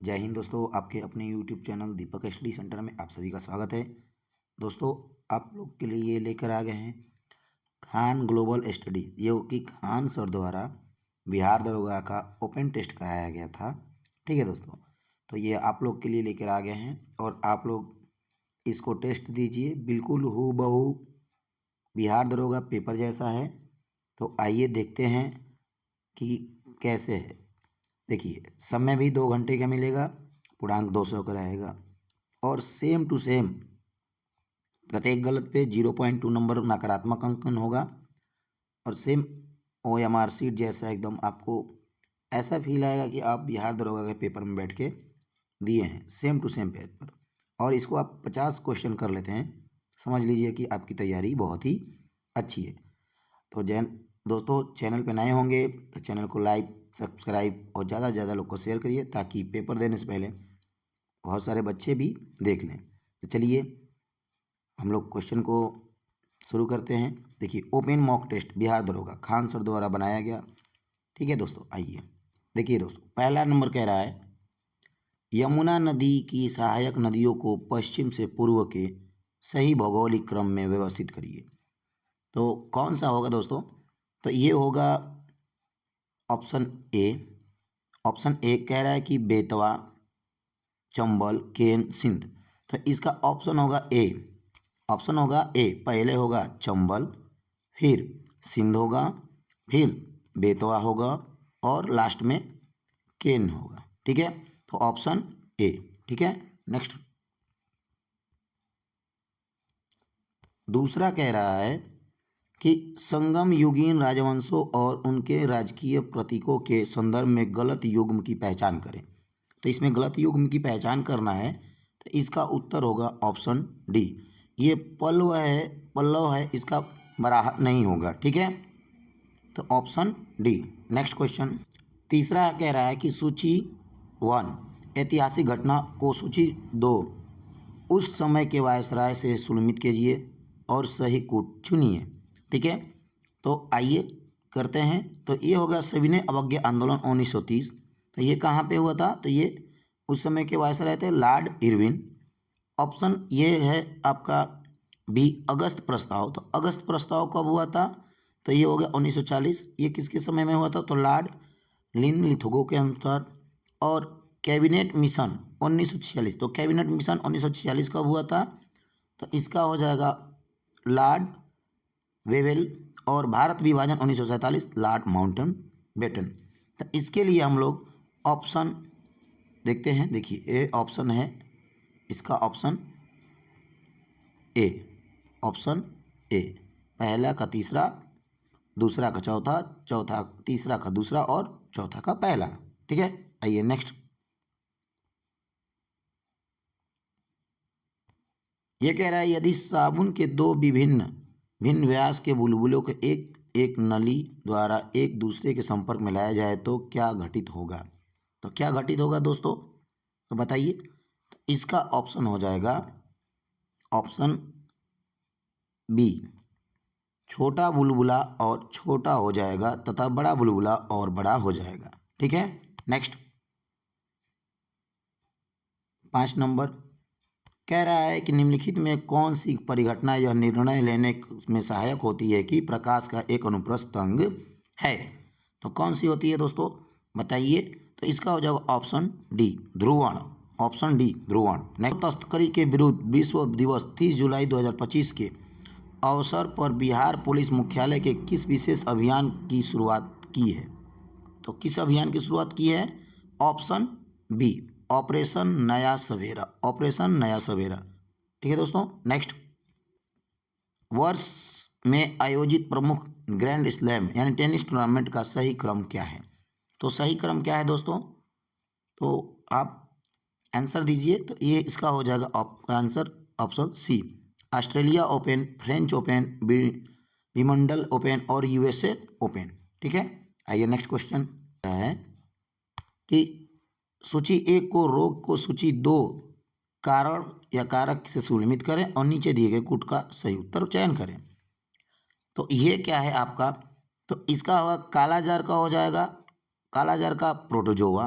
जय हिंद दोस्तों, आपके अपने यूट्यूब चैनल दीपक स्टडी सेंटर में आप सभी का स्वागत है। दोस्तों, आप लोग के लिए ये लेकर आ गए हैं खान ग्लोबल स्टडी, जो कि खान सर द्वारा बिहार दरोगा का ओपन टेस्ट कराया गया था। ठीक है दोस्तों, तो ये आप लोग के लिए लेकर आ गए हैं और आप लोग इसको टेस्ट दीजिए। बिल्कुल हूबहू बिहार दरोगा पेपर जैसा है। तो आइए देखते हैं कि कैसे है। देखिए, समय भी 2 घंटे का मिलेगा, पूर्णांक 200 का रहेगा और सेम टू सेम प्रत्येक गलत पे 0.2 नंबर नकारात्मक अंकन होगा और सेम OMR सीट जैसा एकदम आपको ऐसा फील आएगा कि आप बिहार दरोगा के पेपर में बैठ के दिए हैं, सेम टू सेम पेपर। और इसको आप 50 क्वेश्चन कर लेते हैं, समझ लीजिए कि आपकी तैयारी बहुत ही अच्छी है। तो जैन दोस्तों, चैनल पे नए होंगे तो चैनल को लाइक सब्सक्राइब और ज़्यादा से ज़्यादा लोग को शेयर करिए, ताकि पेपर देने से पहले बहुत सारे बच्चे भी देख लें। तो चलिए हम लोग क्वेश्चन को शुरू करते हैं। देखिए, ओपन मॉक टेस्ट बिहार दरोगा खान सर द्वारा बनाया गया। ठीक है दोस्तों, आइए देखिए दोस्तों, पहला नंबर कह रहा है यमुना नदी की सहायक नदियों को पश्चिम से पूर्व के सही भौगोलिक क्रम में व्यवस्थित करिए। तो कौन सा होगा दोस्तों? तो ये होगा ऑप्शन ए। ऑप्शन ए कह रहा है कि बेतवा, चंबल, केन, सिंध। तो इसका ऑप्शन होगा ए। ऑप्शन होगा ए, पहले होगा चंबल, फिर सिंध होगा, फिर बेतवा होगा और लास्ट में केन होगा। ठीक है, तो ऑप्शन ए। ठीक है, नेक्स्ट दूसरा कह रहा है कि संगम युगीन राजवंशों और उनके राजकीय प्रतीकों के संदर्भ में गलत युग्म की पहचान करें। तो इसमें गलत युग्म की पहचान करना है, तो इसका उत्तर होगा ऑप्शन डी। ये पल्लव है, इसका बराह नहीं होगा। ठीक है, तो ऑप्शन डी। नेक्स्ट क्वेश्चन तीसरा कह रहा है कि सूची 1 ऐतिहासिक घटना को सूची 2 उस समय के वायसराय से सुनिश्चित कीजिए और सही कूट चुनिए। ठीक है, तो आइए करते हैं। तो ये होगा सविनय अवज्ञा आंदोलन 1930। तो ये कहाँ पे हुआ था? तो ये उस समय के वायसराय थे लॉर्ड इरविन। ऑप्शन ये है आपका बी, अगस्त प्रस्ताव। तो अगस्त प्रस्ताव कब हुआ था? तो ये हो गया 1940। ये किसके समय में हुआ था? तो लॉर्ड लिथगो के अनुसार। और कैबिनेट मिशन 1946। तो कैबिनेट मिशन 1946 कब हुआ था? तो इसका हो जाएगा लॉर्ड वेवेल। और भारत विभाजन 1947 लॉर्ड माउंटन बेटन। तो इसके लिए हम लोग ऑप्शन देखते हैं। देखिए, ए ऑप्शन है, इसका ऑप्शन ए। ऑप्शन ए, पहला का तीसरा, दूसरा का चौथा, चौथा तीसरा का दूसरा और चौथा का पहला। ठीक है, आइए नेक्स्ट। ये कह रहा है यदि साबुन के दो विभिन्न भिन्न व्यास के बुलबुलों को एक एक नली द्वारा एक दूसरे के संपर्क में लाया जाए तो क्या घटित होगा? तो क्या घटित होगा दोस्तों? तो बताइए। तो इसका ऑप्शन हो जाएगा ऑप्शन बी, छोटा बुलबुला और छोटा हो जाएगा तथा बड़ा बुलबुला और बड़ा हो जाएगा। ठीक है, नेक्स्ट 5 नंबर कह रहा है कि निम्नलिखित में कौन सी परिघटना यह निर्णय लेने में सहायक होती है कि प्रकाश का एक अनुप्रस्थ तरंग है? तो कौन सी होती है दोस्तों, बताइए। तो इसका हो जाएगा ऑप्शन डी, ध्रुवण। ऑप्शन डी, ध्रुवण। नेक्स्ट, तस्करी के विरुद्ध विश्व दिवस 30 जुलाई 2025 के अवसर पर बिहार पुलिस मुख्यालय के किस विशेष अभियान की शुरुआत की है? तो किस अभियान की शुरुआत की है? ऑप्शन बी, ऑपरेशन नया सवेरा। ऑपरेशन नया सवेरा। ठीक है दोस्तों, नेक्स्ट वर्ष में आयोजित प्रमुख ग्रैंड स्लैम यानी टेनिस टूर्नामेंट का सही क्रम क्या है? तो सही क्रम क्या है दोस्तों? तो आप आंसर दीजिए। तो ये इसका हो जाएगा आपका answer option C, Australia Open, French Open, विमंडल ओपन और USA ओपन। ठीक है, आइए नेक्स्ट क्वेश्चन है कि सूची 1 को रोग को सूची 2 कारण या कारक से सुनिश्चित करें और नीचे दिए गए कूट का सही उत्तर चयन करें। तो ये क्या है आपका? तो इसका होगा कालाजार का हो जाएगा, कालाजार का प्रोटोजोआ।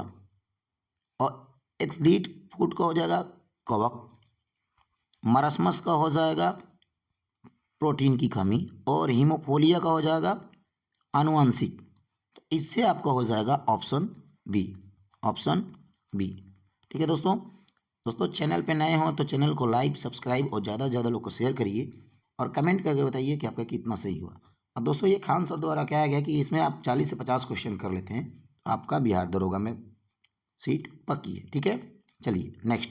और एथलीट फूड का हो जाएगा कवक, मरसमस का हो जाएगा प्रोटीन की कमी, और हीमोफोलिया का हो जाएगा आनुवंशिक। तो इससे आपका हो जाएगा ऑप्शन बी, ऑप्शन बी। ठीक है दोस्तों, चैनल पे नए हो तो चैनल को लाइक सब्सक्राइब और ज़्यादा से ज़्यादा लोग को शेयर करिए और कमेंट करके बताइए कि आपका कितना सही हुआ। और दोस्तों, ये खान सर द्वारा क्या गया कि इसमें आप 40 से 50 क्वेश्चन कर लेते हैं, आपका बिहार दरोगा में सीट पक्की है। ठीक है, चलिए नेक्स्ट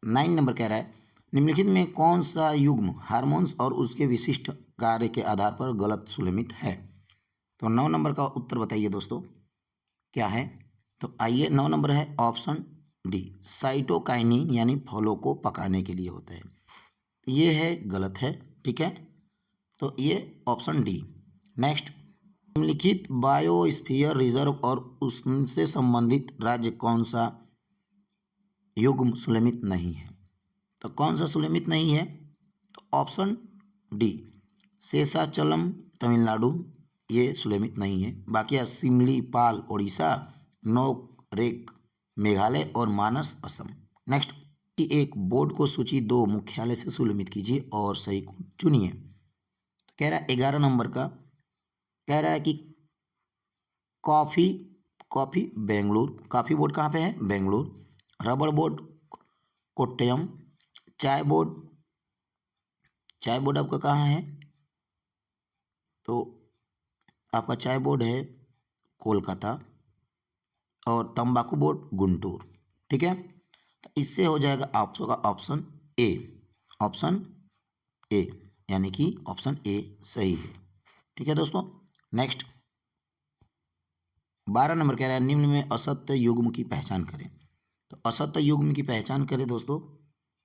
9 नंबर कह रहा है, निम्नलिखित में कौन सा युग्म हार्मोन्स और उसके विशिष्ट कार्य के आधार पर गलत सुलमित है। तो 9 नंबर का उत्तर बताइए दोस्तों क्या है। तो आइए, 9 नंबर है ऑप्शन डी, साइटोकाइनिन, यानी फलों को पकाने के लिए होता है। ये है गलत है। ठीक है, तो ये ऑप्शन डी। नेक्स्ट, निम्नलिखित बायोस्फीयर रिजर्व और उससे संबंधित राज्य कौन सा युग्म सुलमित नहीं है। तो कौन सा सुलमित नहीं है, तो ऑप्शन डी, शेषाचलम तमिलनाडु, ये सुलमित नहीं है। बाकी सिमलीपाल उड़ीसा, नोकरेक मेघालय और मानस असम। नेक्स्ट, कि एक बोर्ड को सूची 2 मुख्यालय से सुलमित कीजिए और सही को चुनिए। तो कह रहा है 11 नंबर का, कह रहा है कि कॉफ़ी बेंगलुरु, कॉफ़ी बोर्ड कहाँ पे है, बेंगलुरु। रबड़ बोर्ड कोट्टयम, चाय बोर्ड आपका कहाँ है, तो आपका चाय बोर्ड है कोलकाता, और तंबाकू बोर्ड गुंटूर। ठीक है, तो इससे हो जाएगा आपका ऑप्शन ए, ऑप्शन ए, यानी कि ऑप्शन ए सही है। ठीक है दोस्तों, नेक्स्ट 12 नंबर कह रहा है, निम्न में असत्य युग्म की पहचान करें। तो असत्य युग्म की पहचान करें दोस्तों,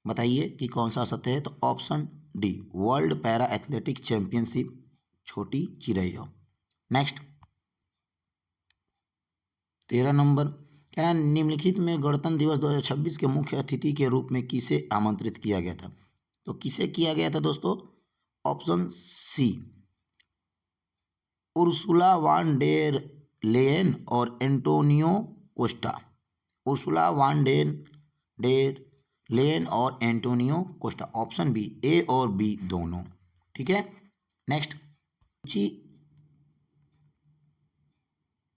बताइए कि कौन सा असत्य है। तो option D, world para athletic championship छोटी चिरैया। नेक्स्ट 13 नंबर कह रहा है, निम्नलिखित में गणतंत्र दिवस 2026 के मुख्य अतिथि के रूप में किसे आमंत्रित किया गया था। तो किसे किया गया था दोस्तों, option C, Ursula von der Leyen और Antonio Costa, Ursula von der Leyen और Antonio Costa, option B, A और बी दोनों। ठीक है, नेक्स्ट, सूची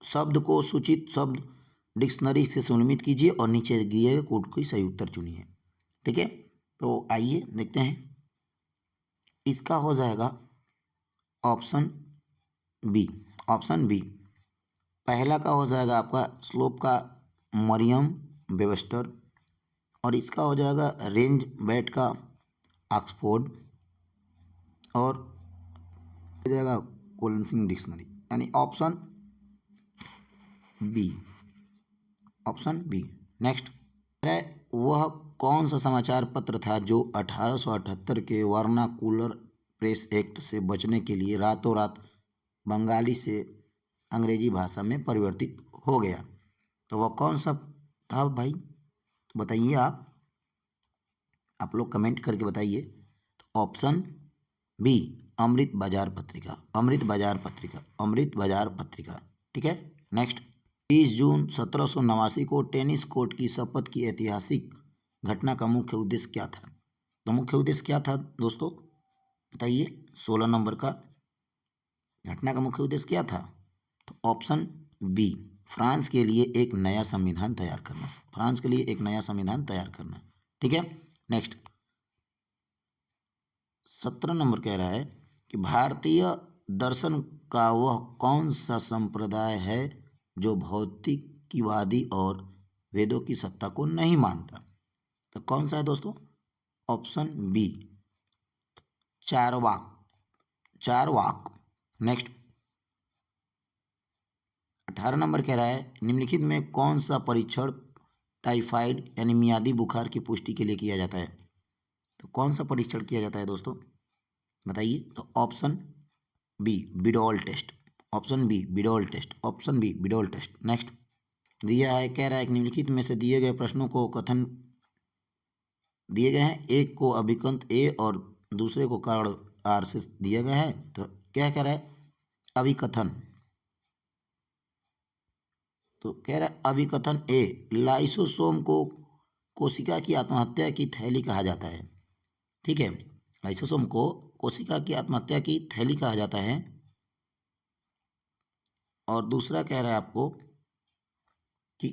शब्द को सूचित शब्द डिक्शनरी से सुनिश्चित कीजिए और नीचे दिए गए कोड की सही उत्तर चुनिए। ठीक है, तो आइए देखते हैं, इसका हो जाएगा ऑप्शन बी, ऑप्शन बी। पहला का हो जाएगा आपका स्लोप का मरियम वेबस्टर, और इसका हो जाएगा रेंज बैट का ऑक्सफोर्ड, और हो जाएगा कोलिंसिंग डिक्शनरी, यानी option B, option B. Next है, वह कौन सा समाचार पत्र था जो 1878 के वर्नाकुलर प्रेस एक्ट से बचने के लिए रातों रात बंगाली से अंग्रेजी भाषा में परिवर्तित हो गया। तो वह कौन सा था भाई, तो बताइए आप लोग कमेंट करके बताइए। तो ऑप्शन बी, अमृत बाजार पत्रिका, अमृत बाजार पत्रिका, अमृत बाजार पत्रिका। ठीक है, नेक्स्ट 20 जून 1789 को टेनिस कोर्ट की शपथ की ऐतिहासिक घटना का मुख्य उद्देश्य क्या था। तो मुख्य उद्देश्य क्या था दोस्तों, बताइए। 16 नंबर का घटना का मुख्य उद्देश्य क्या था, तो ऑप्शन बी, फ्रांस के लिए एक नया संविधान तैयार करना, फ्रांस के लिए एक नया संविधान तैयार करना। ठीक है, नेक्स्ट 17 नंबर कह रहा है कि भारतीय दर्शन का वह कौन सा संप्रदाय है जो भौतिकवादी और वेदों की सत्ता को नहीं मानता। तो कौन सा है दोस्तों, option B, Charvak, Charvak. Next 18 नंबर कह रहा है, निम्नलिखित में कौन सा परीक्षण टाइफाइड यानी मियादी बुखार की पुष्टि के लिए किया जाता है। तो कौन सा परीक्षण किया जाता है दोस्तों, बताइए। तो option B, Widal test, option B Widal test, option B Widal test. Next दिया है, कह रहा है कि निम्नलिखित में से दिए गए प्रश्नों को कथन दिए गए हैं, एक को अभिकंत ए और दूसरे को कारण आर से दिया गया है। तो क्या कह रहा है, अभिकथन, तो कह रहा है अभिकथन ए, लाइसोसोम को कोशिका की आत्महत्या की थैली कहा जाता है। ठीक है, लाइसोसोम को कोशिका की आत्महत्या की थैली कहा जाता है। और दूसरा कह रहा है आपको कि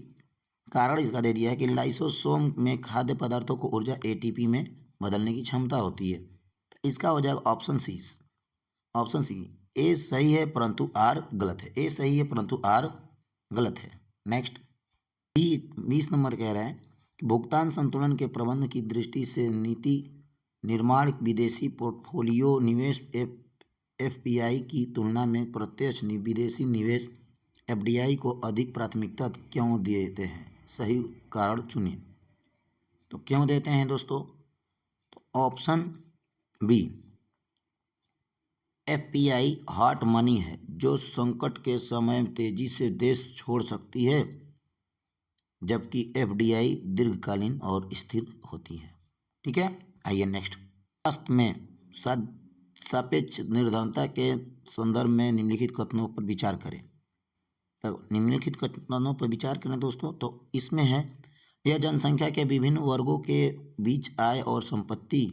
कारण इसका दे दिया है कि लाइसोसोम में खाद्य पदार्थों को ऊर्जा एटीपी में बदलने की क्षमता होती है। तो इसका हो जाएगा ऑप्शन सी। ऑप्शन सी, ए सही है परंतु आर गलत है। ए सही है परंतु आर गलत है। नेक्स्ट, 20 नंबर कह रहा है कि भुगतान संतुलन के प्रबंध की दृष्टि से नीति निर्माण विदेशी पोर्टफोलियो निवेश एफपीआई की तुलना में प्रत्यक्ष विदेशी निवेश एफडीआई को अधिक प्राथमिकता क्यों देते हैं? सही कारण चुनिए। तो क्यों देते हैं दोस्तों? तो option B, FPI hot money है जो संकट के समय तेजी से देश छोड़ सकती है, जबकि एफडीआई दीर्घकालीन और स्थिर होती है। ठीक है, आइए नेक्स्ट। अस्त में सापेक्ष निर्भरता के संदर्भ में निम्नलिखित कथनों पर विचार करें। तो निम्नलिखित कथनों पर विचार करें दोस्तों। तो इसमें है, यह जनसंख्या के विभिन्न वर्गों के बीच आय और संपत्ति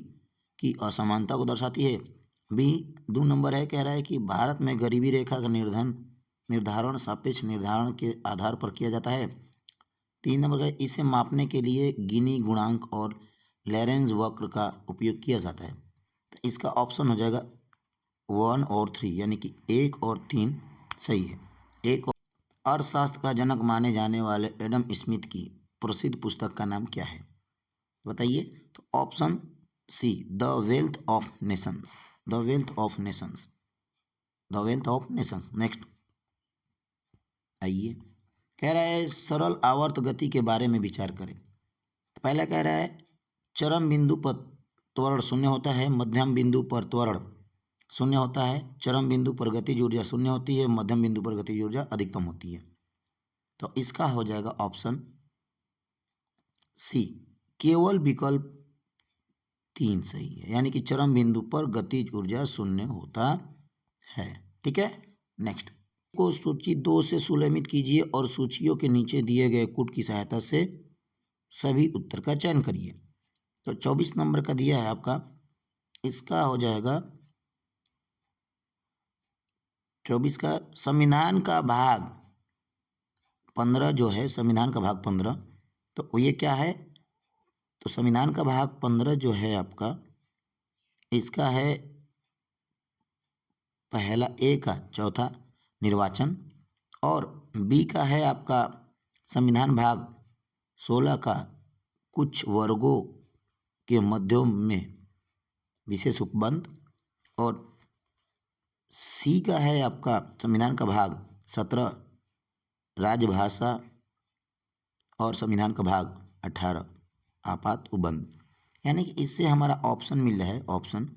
की असमानता को दर्शाती है। बी, 2 नंबर है, कह रहा है कि भारत में गरीबी रेखा का निर्धारण सापेक्ष निर्धारण के आधार पर किया जाता है। 3 नंबर का, इसे मापने के लिए गिनी गुणांक और लैरेंज वक्र का उपयोग किया जाता है। तो इसका ऑप्शन हो जाएगा 1 और 3, यानी कि 1 और 3 सही है। एक, अर्थशास्त्र का जनक माने जाने वाले एडम स्मिथ की प्रसिद्ध पुस्तक का नाम क्या है? बताइए। तो option C, the wealth of nations. The wealth of nations. The wealth of nations. Next आइए, कह रहा है सरल आवर्त गति के बारे में विचार करें। तो पहला कह रहा है चरम बिंदु पर त्वरण शून्य होता है, मध्यम बिंदु पर त्वरण शून्य होता है, चरम बिंदु पर गतिज ऊर्जा शून्य होती है, मध्यम बिंदु पर गतिज ऊर्जा अधिकतम होती है। तो इसका हो जाएगा ऑप्शन सी, केवल विकल्प 3 सही है, यानी कि चरम बिंदु पर गतिज ऊर्जा शून्य होता है। ठीक है, नेक्स्ट को सूची 2 से सुलमित कीजिए और सूचियों के नीचे दिए गए कूट की सहायता से सभी उत्तर का चयन करिए। तो 24 नंबर का दिया है आपका, इसका हो जाएगा 24 का संविधान का भाग 15 जो है, संविधान का भाग 15, तो ये क्या है? तो संविधान का भाग 15 जो है आपका, इसका है पहला ए का चौथा निर्वाचन, और बी का है आपका संविधान भाग 16 का कुछ वर्गों के मध्यों में विशेष उपबंध, और सी का है आपका संविधान का भाग 17 राजभाषा, और संविधान का भाग 18 आपात उपबंध। यानी कि इससे हमारा ऑप्शन मिल रहा है ऑप्शन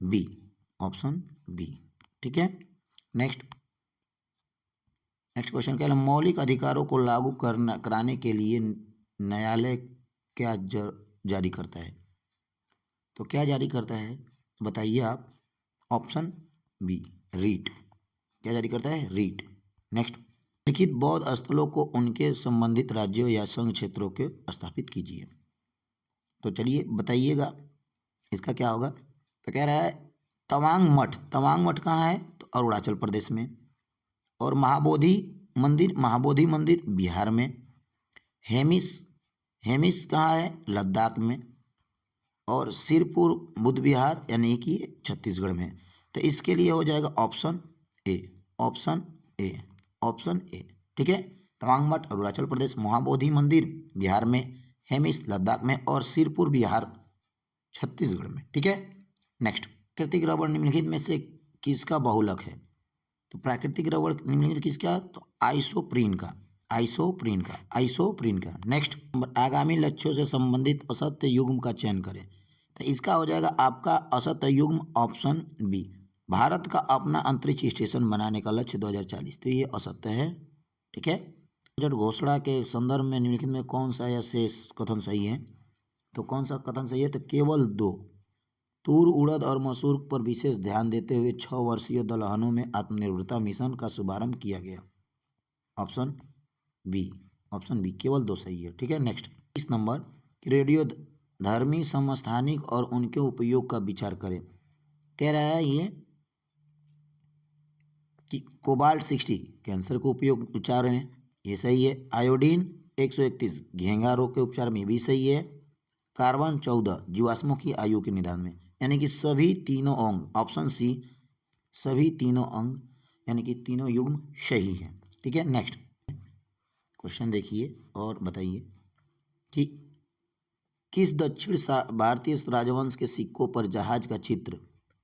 बी। Option B. ठीक है, नेक्स्ट क्वेश्चन क्या है, मौलिक अधिकारों को लागू कराने के लिए न्यायालय क्या जारी करता है? तो क्या जारी करता है बताइए आप? Option B, REIT. क्या जारी करता है? रीट। नेक्स्ट, लिखित बौद्ध स्थलों को उनके संबंधित राज्यों या संघ क्षेत्रों के स्थापित कीजिए। तो चलिए बताइएगा इसका क्या होगा। तो कह रहा है तवांग मठ। तवांग मठ कहाँ है? तो अरुणाचल प्रदेश में। और महाबोधि मंदिर बिहार में। हेमिस कहाँ है? लद्दाख में। और सिरपुर बुद्ध विहार यानी कि छत्तीसगढ़ में। तो इसके लिए हो जाएगा option A. Option A. Option A. ठीक है, तवांग मठ अरुणाचल प्रदेश, महाबोधि मंदिर बिहार में, हेमिस लद्दाख में, और सिरपुर बिहार छत्तीसगढ़ में। ठीक है, नेक्स्ट, प्राकृतिक रबड़ निम्नलिखित में से किसका बहुलक है? तो प्राकृतिक रबड़ निम्नलिखित किसका? तो आइसोप्रीन का। आइसोप्रीन का। नेक्स्ट, आगामी लक्ष्यों से संबंधित असत्य युग्म का चयन करें। तो इसका हो जाएगा आपका असत्य युग्म ऑप्शन बी, भारत का अपना अंतरिक्ष स्टेशन बनाने का लक्ष्य 2040। तो ये असत्य है। ठीक है, बजट घोषणा के संदर्भ में निम्नलिखित में कौन सा या शेष कथन सही है? तो कौन सा कथन सही है? तो केवल 2, तूर उड़द और मसूर पर विशेष ध्यान देते हुए 6 वर्षीय दलहनों में आत्मनिर्भरता मिशन का शुभारंभ किया गया। ऑप्शन बी, ऑप्शन बी, केवल 2 सही है। ठीक है, नेक्स्ट। इस नंबर रेडियो धर्मी समस्थानिक और उनके उपयोग का विचार करें। कह रहा है ये कि कोबाल्ट 60 कैंसर को उपयोग उपचार में, ये सही है। आयोडीन 131 घेंघा रोग के उपचार में, भी सही है। कार्बन 14 जीवाश्मों की आयु के निर्धारण में, यानी कि सभी तीनों अंग, ऑप्शन सी, सभी तीनों अंग यानी कि तीनों युग्म सही है। ठीक है, नेक्स्ट क्वेश्चन देखिए और बताइए कि किस दक्षिण भारतीय राजवंश के सिक्कों पर जहाज का चित्र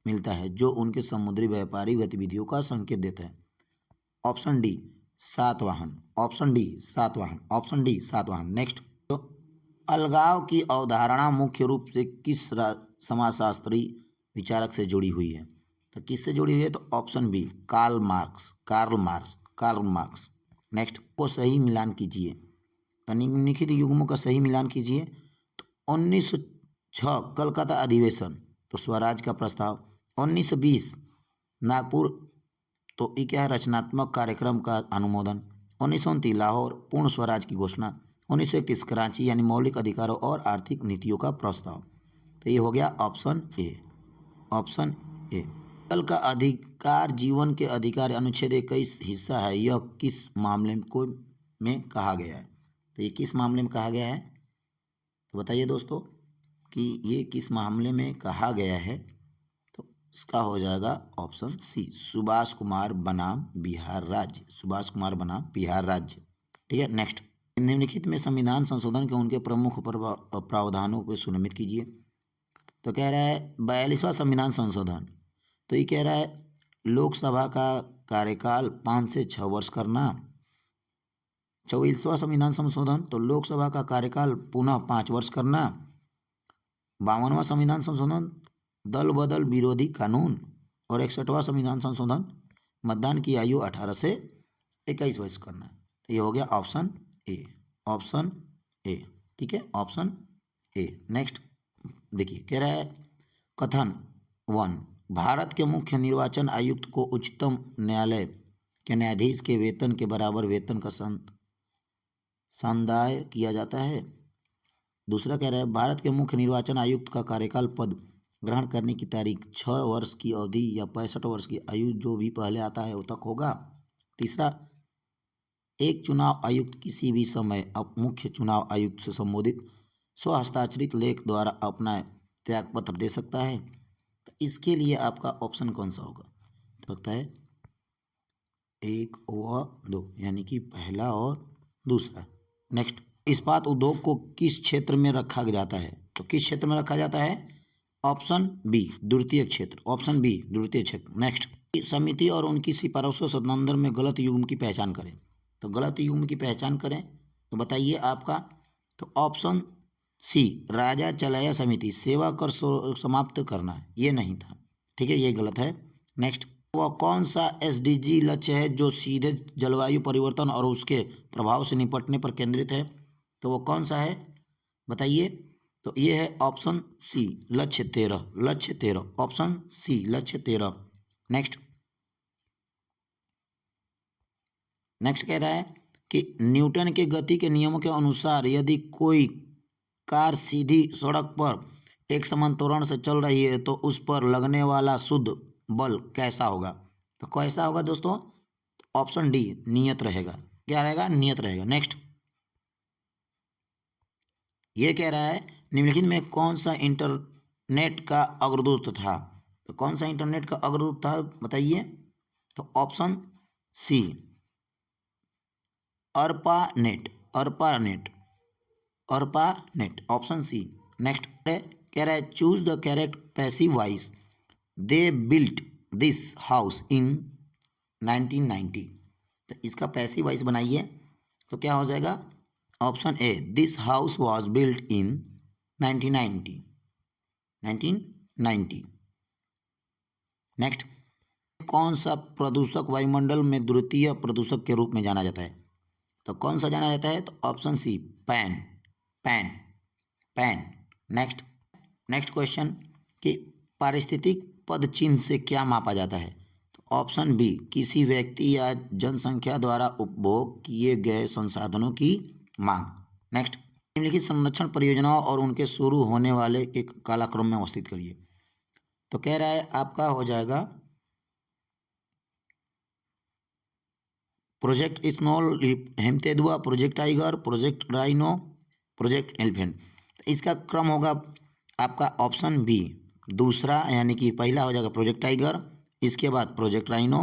मिलता है जो उनके समुद्री व्यापारिक गतिविधियों का संकेत देता है। Option D Satavahana, option D Satavahana, option D Satavahana. Next, तो अलगाव की अवधारणा मुख्य रूप से किस समाजशास्त्री विचारक से जुड़ी हुई है। तो किससे जुड़ी हुई है, तो option B Karl Marx, Karl Marx, Karl Marx. Next को सही मिलान कीजिए, तो निम्नलिखित युग्मों का सही मिलान कीजिए। तो 1906 कलकत्ता अधिवेशन, तो स्वराज का प्रस्ताव। 1920 नागपुर, तो ये क्या है, रचनात्मक कार्यक्रम का अनुमोदन। 1929 लाहौर, पूर्ण स्वराज की घोषणा। 1931 कराची यानी मौलिक अधिकारों और आर्थिक नीतियों का प्रस्ताव। तो ये हो गया ऑप्शन ए, ऑप्शन ए। कल का अधिकार जीवन के अधिकार अनुच्छेद 21 हिस्सा है, यह किस मामले में कहा गया है। तो ये किस मामले में कहा गया है, तो बताइए दोस्तों कि ये किस मामले में कहा गया है। तो इसका हो जाएगा ऑप्शन सी, सुभाष कुमार बनाम बिहार राज्य, सुभाष कुमार बनाम बिहार राज्य। ठीक है, नेक्स्ट। निम्नलिखित में संविधान संशोधन के उनके प्रमुख प्रावधानों को सुनिश्चित कीजिए। तो कह रहा है 42वां संविधान संशोधन, तो ये कह रहा है लोकसभा का कार्यकाल 5 से 6 वर्ष करना। 24वां संविधान संशोधन, तो लोकसभा का कार्यकाल पुनः 5 वर्ष करना। 52वां संविधान संशोधन, दल बदल विरोधी कानून। और 61वां संविधान संशोधन, मतदान की आयु 18 से 21 वर्ष करना। तो ये हो गया ऑप्शन ए, ऑप्शन ए। ठीक है, ऑप्शन ए। नेक्स्ट देखिए, कह रहा है कथन 1, भारत के मुख्य निर्वाचन आयुक्त को उच्चतम न्यायालय के न्यायाधीश के वेतन के बराबर वेतन का संदाय किया जाता है। दूसरा कह रहा है भारत के मुख्य निर्वाचन आयुक्त का कार्यकाल पद ग्रहण करने की तारीख 6 वर्ष की अवधि या 65 वर्ष की आयु जो भी पहले आता है वो तक होगा। तीसरा, एक चुनाव आयुक्त किसी भी समय मुख्य चुनाव आयुक्त से संबोधित स्वहस्ताक्षरित लेख द्वारा अपना त्यागपत्र दे सकता है। तो इसके लिए आपका ऑप्शन कौन सा होगा, तो लगता है 1 व 2, यानी कि पहला और दूसरा। नेक्स्ट, इस्पात उद्योग को किस क्षेत्र में रखा जाता है। तो किस क्षेत्र में रखा जाता है, ऑप्शन बी द्वितीय क्षेत्र, ऑप्शन बी द्वितीय क्षेत्र। नेक्स्ट, समिति और उनकी सिफारिशों सदनंदर में गलत युग्म की पहचान करें। तो गलत युग्म की पहचान करें तो बताइए आपका, तो ऑप्शन सी राजा चलाया समिति, सेवा कर समाप्त करना, ये नहीं था। ठीक है, ये गलत है। नेक्स्ट, वह कौन सा एसडीजी लक्ष्य है जो सीधे जलवायु परिवर्तन और उसके प्रभाव से निपटने पर केंद्रित है। तो वो कौन सा है बताइए, तो ये है ऑप्शन सी लक्ष्य 13, लक्ष्य 13, ऑप्शन सी लक्ष्य 13। नेक्स्ट, नेक्स्ट कह रहा है कि न्यूटन के गति के नियमों के अनुसार यदि कोई कार सीधी सड़क पर एक समान त्वरण से चल रही है तो उस पर लगने वाला शुद्ध बल कैसा होगा। तो कैसा होगा दोस्तों, ऑप्शन डी नियत रहेगा। क्या रहेगा, नियत रहेगा। नेक्स्ट, ये कह रहा है निम्नलिखित में कौन सा इंटरनेट का अग्रदूत था। तो कौन सा इंटरनेट का अग्रदूत था बताइए, तो option C ARPANET, ARPANET, ARPANET, option C. Next कह रहा है choose the correct passive voice, they built this house in 1990। तो इसका पैसिव वॉइस बनाइए, तो क्या हो जाएगा, option A this house was built in 1990, 1990। Next, कौन सा प्रदूषक वायुमंडल में द्वितीय प्रदूषक के रूप में जाना जाता है। तो कौन सा जाना जाता है, तो option C PAN, PAN, PAN. Next, next question कि पारिस्थितिक पद चिन्ह से क्या मापा जाता है। तो ऑप्शन बी किसी व्यक्ति या जनसंख्या द्वारा उपभोग किए गए संसाधनों की मांग। नेक्स्ट, निम्नलिखित संरक्षण परियोजनाओं और उनके शुरू होने वाले एक कालक्रम में अवस्थित करिए। तो कह रहा है आपका हो जाएगा प्रोजेक्ट स्नोल हेमतेदुआ, project tiger, project rhino, project elephant. तो इसका क्रम होगा आपका ऑप्शन बी दूसरा, यानी कि पहला हो जाएगा प्रोजेक्ट टाइगर, इसके बाद प्रोजेक्ट राइनो,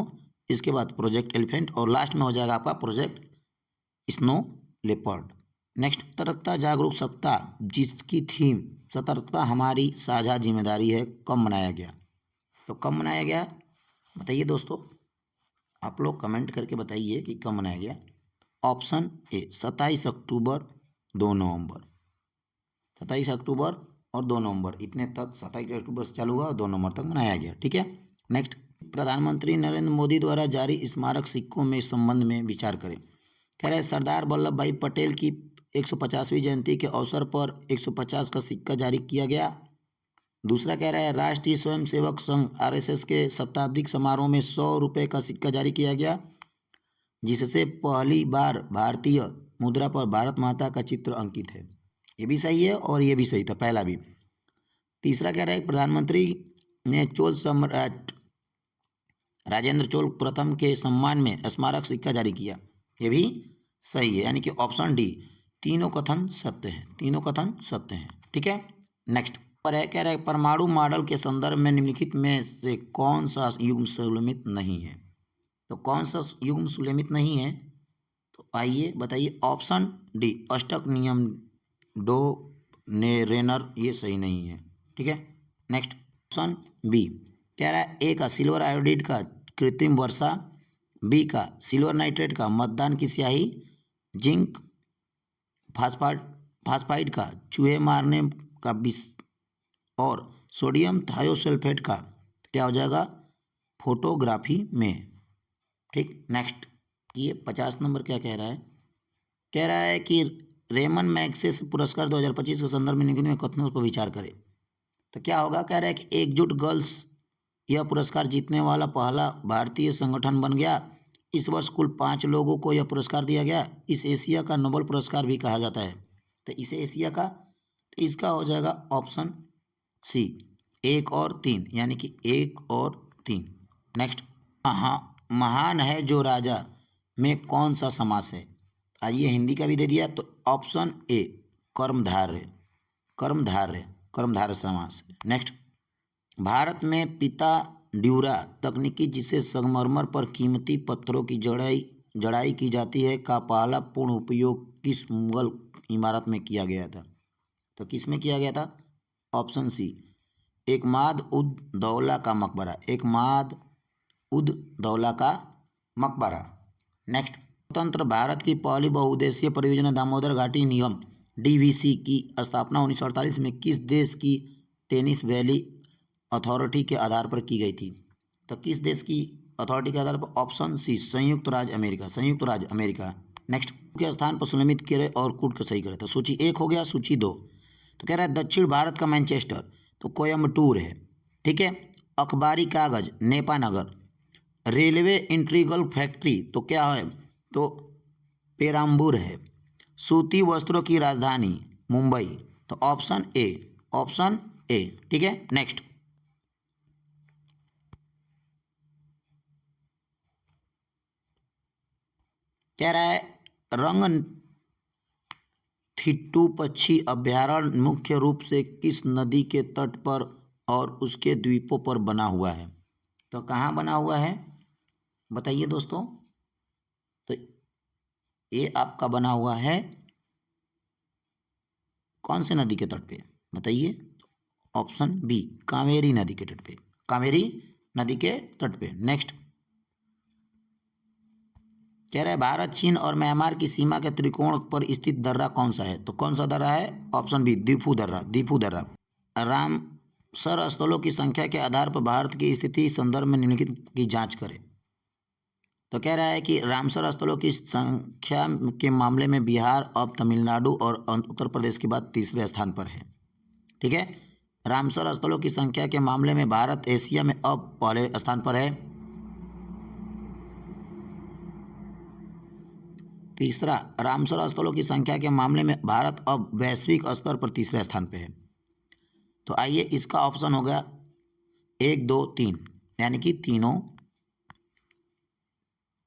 इसके बाद प्रोजेक्ट एलिफेंट और लास्ट में हो जाएगा आपका प्रोजेक्ट स्नो लेपर्ड। नेक्स्ट, सतर्कता जागरूक सप्ताह जिसकी थीम सतर्कता हमारी साझा जिम्मेदारी है, कब मनाया गया? तो कब मनाया गया बताइए दोस्तों, आप लोग कमेंट करके बताइए कि कब मनाया गया। ऑप्शन ए 27 अक्टूबर 2 नवंबर, 27 अक्टूबर और 2 नवंबर, इतने तक 27 अक्टूबर से चालू हुआ और 2 नवंबर तक मनाया गया। ठीक है। नेक्स्ट, प्रधानमंत्री नरेंद्र मोदी द्वारा जारी स्मारक सिक्कों में इस संबंध में विचार करें। कह रहे सरदार वल्लभ भाई पटेल की 150वीं जयंती के अवसर पर 150 का सिक्का जारी किया गया। दूसरा कह रहा है राष्ट्रीय स्वयंसेवक संघ आरएसएस के शताब्दी समारोह में 100 रुपये का सिक्का जारी किया गया, जिससे पहली बार भारतीय मुद्रा पर भारत माता का चित्र अंकित है। ये भी सही है और ये भी सही था, पहला भी। तीसरा कह रहा है प्रधानमंत्री ने चोल सम्राट राजेंद्र चोल प्रथम के सम्मान में स्मारक सिक्का जारी किया। ये भी सही है, यानी कि ऑप्शन डी, तीनों कथन सत्य है, तीनों कथन सत्य हैं। ठीक है। नेक्स्ट पर है, कह रहा है परमाणु मॉडल के संदर्भ में निम्नलिखित में से कौन सा युग्म सुलेमित नहीं है? तो कौन सा युग्म सुलेमित नहीं है? तो आइए बताइए। ऑप्शन डी अष्टक नियम डो ने रेनर, ये सही नहीं है। ठीक है। नेक्स्ट, ऑप्शन बी कह रहा है ए का सिल्वर आयोडाइड का कृत्रिम वर्षा, बी का सिल्वर नाइट्रेट का मतदान की स्याही, जिंक फास्फाइड का चूहे मारने का विष और सोडियम थायोसल्फेट का क्या हो जाएगा फोटोग्राफी में। ठीक। नेक्स्ट, ये 50 नंबर क्या कह रहा है? कह रहा है कि रेमन मैग्सेस पुरस्कार 2025 के संदर्भ में निम्नलिखित कथनों पर विचार करें। तो क्या होगा? कह रहा है कि एकजुट गर्ल्स यह पुरस्कार जीतने वाला पहला भारतीय संगठन बन गया। इस वर्ष कुल 5 लोगों को यह पुरस्कार दिया गया। इस एशिया का नोबेल पुरस्कार भी कहा जाता है। तो इसे एशिया का, तो इसका हो जाएगा ऑप्शन सी 1 और 3, यानी कि 1 और 3। नेक्स्ट, महान है जो राजा में कौन सा समास है? आइए हिंदी का भी दे दिया, तो ऑप्शन ए कर्मधारय, कर्मधारय, कर्मधारय समास। नेक्स्ट, भारत में पिता ड्यूरा तकनीकी जिससे संगमरमर पर कीमती पत्थरों की जड़ाई की जाती है का पहला पूर्ण उपयोग किस मुगल इमारत में किया गया था? तो किस में किया गया था? ऑप्शन सी एकमाद उद दौला का मकबरा, एकमाद उद दौला का मकबरा। नेक्स्ट, स्वतंत्र भारत की पहली बहुउद्देशीय परियोजना दामोदर घाटी निगम डीवीसी की स्थापना 1948 में किस देश की टेनिस वैली अथॉरिटी के आधार पर की गई थी? तो किस देश की अथॉरिटी के आधार पर? ऑप्शन सी संयुक्त राज्य अमेरिका, संयुक्त राज्य अमेरिका। नेक्स्ट, के स्थान पर सुनिश्चित करें और कूट के सही करें। तो सूची 1 हो गया, सूची 2। तो कह रहा है दक्षिण भारत का मैनचेस्टर, तो कोयम्बटूर है। ठीक है। अखबारी कागज नेपानगर, रेलवे इंट्रीगल फैक्ट्री तो क्या है? तो पेराम्बूर है। सूती वस्त्रों की राजधानी मुंबई, तो ऑप्शन ए, ऑप्शन ए। ठीक है। नेक्स्ट, कह रहा है रंग थिट्टू पक्षी अभ्यारण्य मुख्य रूप से किस नदी के तट पर और उसके द्वीपों पर बना हुआ है? तो कहाँ बना हुआ है बताइए दोस्तों। तो ये आपका बना हुआ है कौन से नदी के तट पे बताइए? ऑप्शन बी कावेरी नदी के तट पे, कावेरी नदी के तट पे। नेक्स्ट, कह रहा है भारत चीन और म्यांमार की सीमा के त्रिकोण पर स्थित दर्रा कौन सा है? तो कौन सा दर्रा है? ऑप्शन बी दीफू दर्रा, दीफू दर्रा। रामसर स्थलों की संख्या के आधार पर भारत की स्थिति संदर्भ में निम्नलिखित की जांच करें। तो कह रहा है कि रामसर स्थलों की संख्या के मामले में बिहार अब तमिलनाडु और उत्तर प्रदेश के बाद तीसरे स्थान पर है। ठीक है। रामसर स्थलों की संख्या के मामले में भारत एशिया में अब पहले स्थान पर है। तीसरा, रामसर स्थलों की संख्या के मामले में भारत अब वैश्विक स्तर पर तीसरे स्थान पे है। तो आइए इसका ऑप्शन हो गया 1, 2, 3, यानी कि तीनों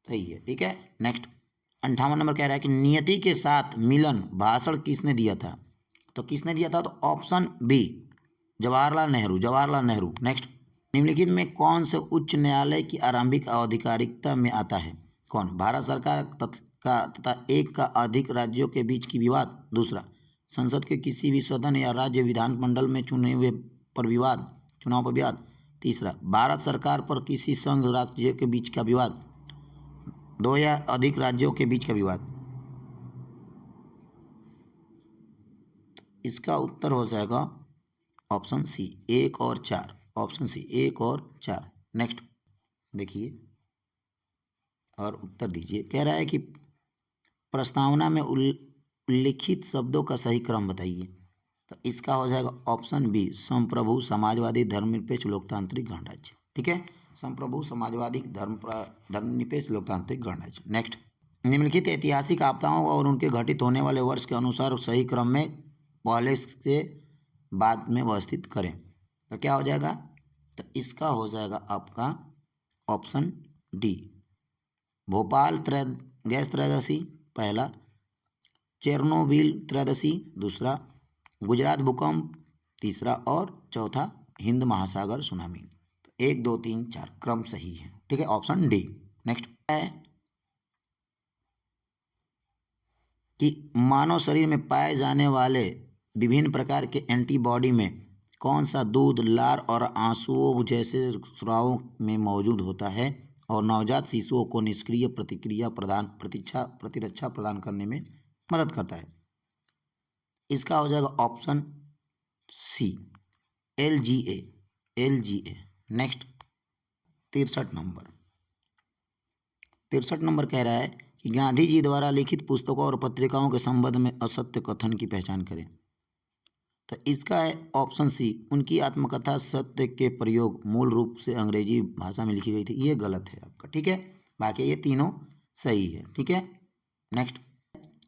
सही है। ठीक है, नेक्स्ट 58 नंबर कह रहा है कि नियति के साथ मिलन भाषण किसने दिया था? तो किसने दिया था? तो option B, Jawaharlal Nehru, Jawaharlal Nehru. Next, निम्नलिखित में कौन से उच्च न्यायालय की आरंभिक आधिकारिकता में आता है? कौन? भारत सरकार तथा एक का अधिक राज्यों के बीच की विवाद। दूसरा, संसद के किसी भी सदन या राज्य विधानमंडल में चुने हुए पर विवाद, चुनाव पर विवाद। तीसरा, भारत सरकार पर किसी संघ राज्य के बीच का विवाद, दो या अधिक राज्यों के बीच का विवाद। इसका उत्तर हो जाएगा ऑप्शन सी, 1 और 4। ऑप्शन सी, 1 और 4। नेक्स्ट देखिए और उत्तर दीजिए। कह रहा है कि प्रस्तावना में उल्लिखित शब्दों का सही क्रम बताइए। तो इसका हो जाएगा ऑप्शन बी, संप्रभु, समाजवादी, धर्मनिरपेक्ष, लोकतांत्रिक, गणराज्य। ठीक है, संप्रभु, समाजवादी, धर्मनिरपेक्ष, लोकतांत्रिक, गणराज्य। नेक्स्ट, निम्नलिखित ऐतिहासिक आपदाओं और उनके घटित होने वाले वर्ष के अनुसार सही क्रम में पहले से बाद में व्यवस्थित करें। तो क्या हो जाएगा? तो इसका हो जाएगा आपका ऑप्शन डी, भोपाल गैस त्रयोदशी पहला, चेरनोबिल त्रयोदशी दूसरा, गुजरात भूकंप तीसरा और चौथा हिंद महासागर सुनामी। तो 1, 2, 3, 4 क्रम सही है। ठीक है, ऑप्शन डी। नेक्स्ट है कि मानव शरीर में पाए जाने वाले विभिन्न प्रकार के एंटीबॉडी में कौन सा दूध, लार और आंसुओं जैसे स्रावों में मौजूद होता है और नवजात शिशुओं को निष्क्रिय प्रतिरक्षा प्रदान करने में मदद करता है? इसका हो जाएगा option C, LGA, LGA। Next 63 नंबर कह रहा है कि गांधी जी द्वारा लिखित पुस्तकों और पत्रिकाओं के संबंध में असत्य कथन की पहचान करें। तो इसका है ऑप्शन सी, उनकी आत्मकथा सत्य के प्रयोग मूल रूप से अंग्रेजी भाषा में लिखी गई थी। ये गलत है आपका। ठीक है, बाकी ये तीनों सही है। ठीक है, नेक्स्ट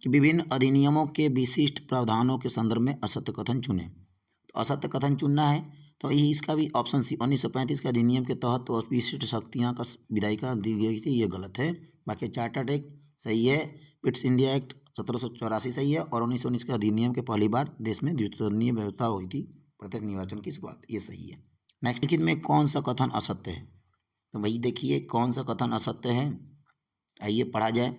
कि विभिन्न अधिनियमों के विशिष्ट प्रावधानों के संदर्भ में असत्य कथन चुने। तो असत्य कथन चुनना है तो ये इसका भी ऑप्शन सी, 1935 के अधिनियम के तहत तो विशिष्ट शक्तियाँ का विधायिका दी गई थी, ये गलत है। बाकी चार्टर्ड एक्ट सही है, पिट्स इंडिया एक्ट 1784 सही है, और 1919 के अधिनियम के पहली बार देश में द्विसदनीय व्यवस्था हुई थी प्रत्यक्ष निर्वाचन की शुरुआत, ये सही है। नेक्स्ट, लिखित में कौन सा कथन असत्य है? तो वही देखिए कौन सा कथन असत्य है, आइए पढ़ा जाए।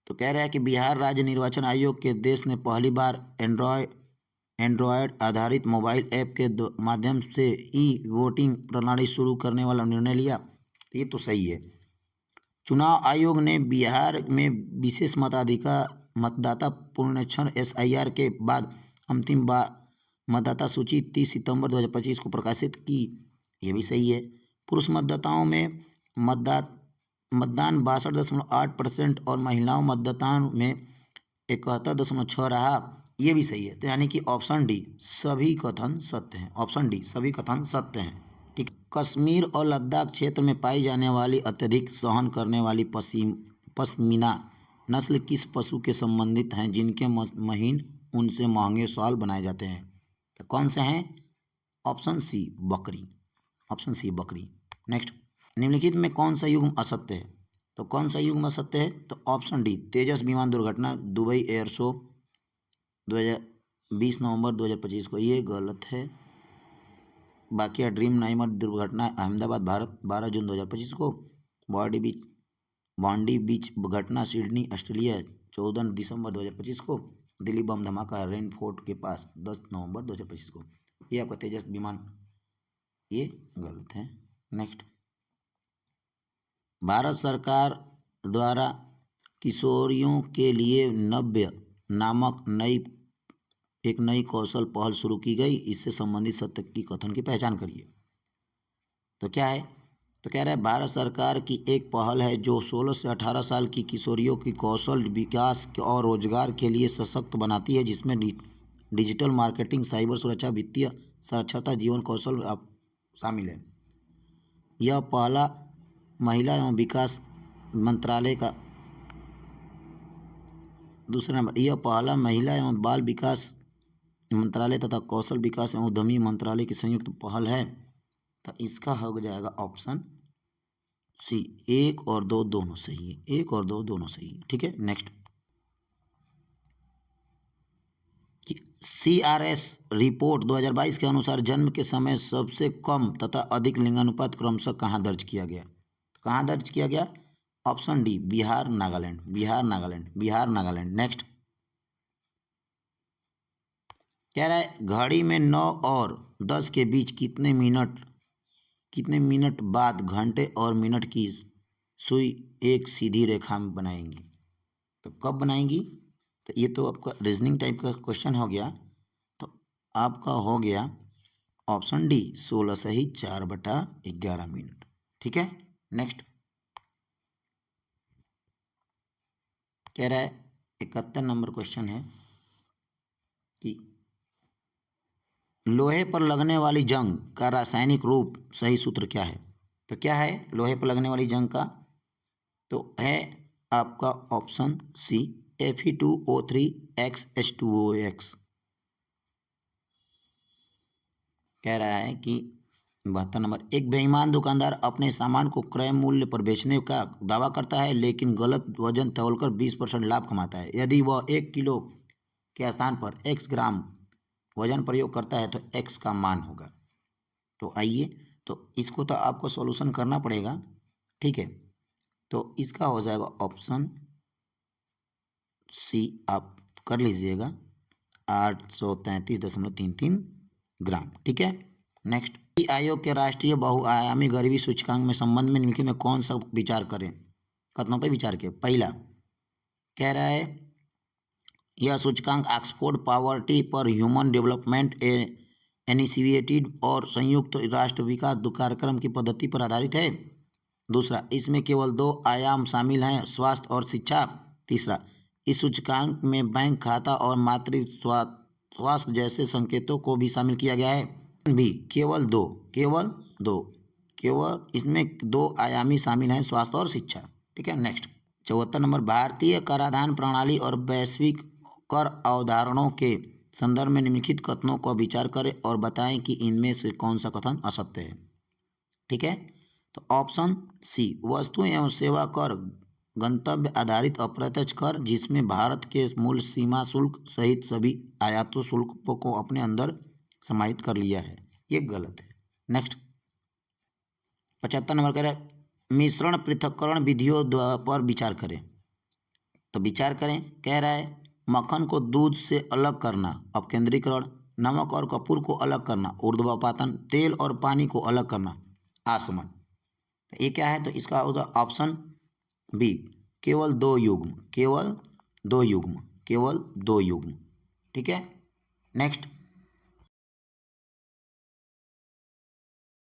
तो कह रहा है कि बिहार राज्य निर्वाचन आयोग के देश ने पहली बार एंड्रॉयड आधारित मोबाइल ऐप के माध्यम से वोटिंग प्रणाली शुरू करने वाला निर्णय लिया। ये तो सही है। चुनाव आयोग ने बिहार में विशेष मतदाता पुनरीक्षण SIR के बाद अंतिम मतदाता सूची 30 सितंबर 2025 को प्रकाशित की। ये भी सही है। पुरुष मतदाताओं में मतदान 62.8% और महिलाओं मतदान में 71.6 रहा। ये भी सही है। तो यानी कि ऑप्शन डी, सभी कथन सत्य हैं। ऑप्शन डी, सभी कथन सत्य हैं। ठीक। कश्मीर और लद्दाख क्षेत्र में पाई जाने वाली अत्यधिक सहन करने वाली पश्मीना नस्ल किस पशु के संबंधित हैं जिनके महीन उनसे महंगे शॉल बनाए जाते हैं? तो कौन से हैं? ऑप्शन सी, बकरी। ऑप्शन सी, बकरी। नेक्स्ट, निम्नलिखित में कौन सा युग्म असत्य है? तो कौन सा युग्म असत्य है? तो ऑप्शन डी, तेजस विमान दुर्घटना दुबई एयर शो 2020 नवंबर 2025 को, ये गलत है। बाकी ड्रीम नाइमर दुर्घटना अहमदाबाद भारत 12 जून 2025 को, बॉन्डी बीच घटना सिडनी ऑस्ट्रेलिया 14 दिसंबर 2025 को, दिल्ली बम धमाका रेन फोर्ट के पास 10 नवंबर 2025 को। ये आपका तेजस विमान, ये गलत है। नेक्स्ट, भारत सरकार द्वारा किशोरियों के लिए नव्य नामक एक नई कौशल पहल शुरू की गई, इससे संबंधित सत्य की कथन की पहचान करिए। तो क्या है? तो कह रहा है भारत सरकार की एक पहल है जो 16 से 18 साल की किशोरियों की कौशल विकास और रोजगार के लिए सशक्त बनाती है, जिसमें डिजिटल मार्केटिंग, साइबर सुरक्षा, वित्तीय साक्षरता, जीवन कौशल शामिल है। यह पहला महिला एवं मंत्रालय का दूसरा नंबर, यह पहला महिला एवं बाल विकास मंत्रालय तथा कौशल विकास एवं उद्यमी मंत्रालय की संयुक्त पहल है। तो इसका हो जाएगा ऑप्शन सी, 1 और 2 दोनों सही है, 1 और 2 दोनों सही है। ठीक है, नेक्स्ट, CRS रिपोर्ट 2022 के अनुसार जन्म के समय सबसे कम तथा अधिक लिंगानुपात क्रमशः कहाँ दर्ज किया गया? तो कहाँ दर्ज किया गया? Option D, Bihar Nagaland, Bihar Nagaland, Bihar Nagaland. Next, कह रहा है घड़ी में 9 और 10 के बीच कितने मिनट बाद घंटे और मिनट की सुई एक सीधी रेखा में बनाएंगी? तो कब बनाएंगी? तो ये तो आपका रीजनिंग टाइप का क्वेश्चन हो गया। तो आपका हो गया ऑप्शन डी, 16 सही 4/11 मिनट। ठीक है, नेक्स्ट, कह रहा है 71 नंबर क्वेश्चन है कि लोहे पर लगने वाली जंग का रासायनिक रूप सही सूत्र क्या है? तो क्या है लोहे पर लगने वाली जंग का? तो है आपका ऑप्शन सी, Fe2O3X H2OX। कह रहा है कि 72 नंबर, एक बेईमान दुकानदार अपने सामान को क्रय मूल्य पर बेचने का दावा करता है लेकिन गलत वजन तौलकर 20% लाभ कमाता है। यदि वह 1 किलो के स्थान पर x ग्राम वजन प्रयोग करता है तो x का मान होगा। तो आइए, तो इसको तो आपको सॉल्यूशन करना पड़ेगा। ठीक है, तो इसका हो जाएगा ऑप्शन सी, आप कर लीजिएगा 833.33 ग्राम। ठीक है, नेक्स्ट, नीति आयोग के राष्ट्रीय बहुआयामी गरीबी सूचकांक में संबंध में निम्नलिखित में कौन सा विचार करें? कथनों पर विचार किया। पहला, कह रहा है यह सूचकांक ऑक्सफोर्ड पॉवर्टी पर ह्यूमन डेवलपमेंट इनिशिएटिव और संयुक्त राष्ट्र विकास कार्यक्रम की पद्धति पर आधारित है। दूसरा, इसमें केवल 2 आयाम शामिल हैं, स्वास्थ्य और शिक्षा। तीसरा, इस सूचकांक में बैंक खाता और मातृ स्वास्थ्य जैसे संकेतों को भी शामिल किया गया है। भी केवल इसमें 2 आयामी शामिल हैं, स्वास्थ्य और शिक्षा। ठीक है, नेक्स्ट, 74 नंबर, भारतीय कराधान प्रणाली और वैश्विक कर अवधारणाओं के संदर्भ में निम्नलिखित कथनों को विचार करें और बताएं कि इनमें से कौन सा कथन असत्य है। ठीक है, तो ऑप्शन सी, वस्तु एवं सेवा कर गंतव्य आधारित अप्रत्यक्ष कर जिसमें भारत के मूल सीमा शुल्क सहित सभी आयातों शुल्कों को अपने अंदर समाहित कर लिया है, ये गलत है। नेक्स्ट, 75 नंबर कह रहा है मिश्रण पृथक्करण विधियों पर विचार करें। तो विचार करें, कह रहा है मक्खन को दूध से अलग करना अपकेंद्रीकरण, नमक और कपूर को अलग करना ऊर्ध्वपातन, तेल और पानी को अलग करना आसमन। तो ये क्या है? तो इसका होगा ऑप्शन बी, केवल 2 युग्म। ठीक है, नेक्स्ट,